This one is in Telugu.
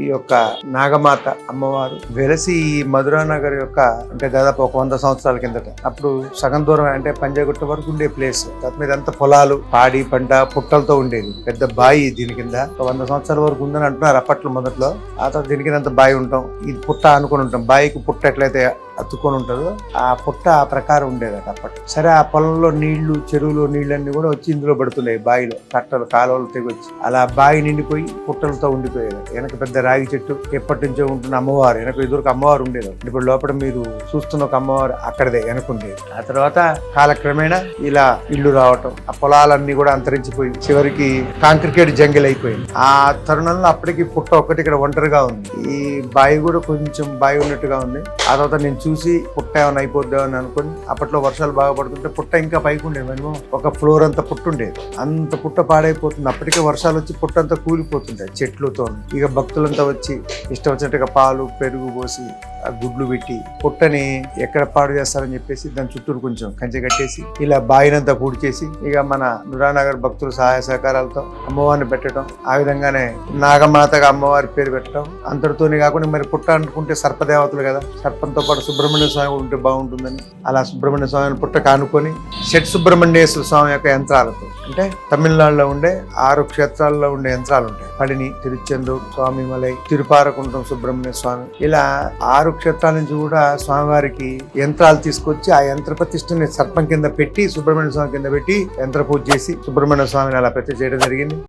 ఈ యొక్క నాగమాత అమ్మవారు వెలసి ఈ మధురా నగర్ యొక్క అంటే దాదాపు ఒక 100 సంవత్సరాల కిందట. అప్పుడు సగం దూరం అంటే పంజాగుట్ట వరకు ఉండే ప్లేస్. దాని మీద అంతా పొలాలు, పాడి పంట, పుట్టలతో ఉండేది. పెద్ద బాయి దీని కింద 100 సంవత్సరాల వరకు ఉందని అంటున్నారు అప్పట్లో మొదట్లో. ఆ తర్వాత దీని కింద అంత బాయి ఉంటాం, ఇది పుట్ట అనుకుని ఉంటాం. బాయికి పుట్ట ఎట్లయితే అతుక్కొని ఉంటుందో ఆ పుట్ట ఆ ప్రకారం ఉండేదట అప్పట్లో. సరే, ఆ పొలంలో నీళ్లు, చెరువులో నీళ్ళన్నీ కూడా వచ్చి ఇందులో పడుతున్నాయి. బాయిలో కట్టలు, కాలువలు తెగొచ్చి అలా బాయి నిండిపోయి పుట్టలతో ఉండిపోయేది. వెనక పెద్ద రాగి చెట్టు, ఎప్పటి నుంచో ఉంటున్న అమ్మవారు, వెనక ఎదురుకు అమ్మవారు ఉండేది. ఇప్పుడు లోపల మీరు చూస్తున్న ఒక అమ్మవారు అక్కడదే వెనకుండేది. ఆ తర్వాత కాలక్రమేణా ఇలా ఇల్లు రావటం, ఆ పొలాలన్నీ కూడా అంతరించిపోయి చివరికి కాంక్రికేట్ జంగిల్ అయిపోయింది. ఆ తరుణంలో అప్పటికి పుట్ట ఒక్కటి ఇక్కడ ఒంటరిగా ఉంది. ఈ బాయి కూడా కొంచెం బాయి ఉన్నట్టుగా ఉంది. ఆ తర్వాత నేను చూసి పుట్ట ఏమైనా అయిపోద్దామని అనుకుని, అప్పట్లో వర్షాలు బాగా పడుతుంటే పుట్ట ఇంకా పైకి ఉండేది. మినిమం ఒక ఫ్లోర్ అంతా పుట్టు ఉండేది. అంత పుట్ట పాడైపోతుంది. అప్పటికే వర్షాలు వచ్చి పుట్ట అంతా కూలిపోతుంటాయి చెట్లతో. ఇక భక్తులంతా వచ్చి ఇష్టం వచ్చినట్టుగా పాలు, పెరుగు పోసి ఆ గుడ్లు పెట్టి పుట్టని ఎక్కడ పాడు చేస్తారని చెప్పేసి దాని చుట్టూరు కొంచెం కంచె కట్టేసి ఇలా బాయినంతా పూడి చేసి ఇక మన నురానగర్ భక్తుల సహాయ సహకారాలతో అమ్మవారిని పెట్టడం, ఆ విధంగానే నాగమాతగా అమ్మవారి పేరు పెట్టడం. అంతటితోనే కాకుండా మరి పుట్ట అనుకుంటే సర్పదేవతలు కదా, సర్పంతో పాటు సుబ్రహ్మణ్య స్వామి ఉంటే బాగుంటుందని అలా సుబ్రహ్మణ్య స్వామిని పుట్ట కానుకొని షట్ సుబ్రహ్మణ్యేశ్వర స్వామి యొక్క యంత్రాలతో, అంటే తమిళనాడులో ఉండే 6 క్షేత్రాల్లో ఉండే యంత్రాలు ఉంటాయి. పడిని, తిరుచెందూరు, స్వామిమలై, తిరుపారకుంటం సుబ్రహ్మణ్య స్వామి, ఇలా 6 క్షేత్రాల నుంచి కూడా స్వామివారికి యంత్రాలు తీసుకొచ్చి ఆ యంత్ర ప్రతిష్టని సర్పం కింద పెట్టి సుబ్రహ్మణ్య స్వామి కింద పెట్టి యంత్ర పూజ చేసి సుబ్రహ్మణ్య స్వామిని అలా ప్రతిష్ఠ చేయడం జరిగింది.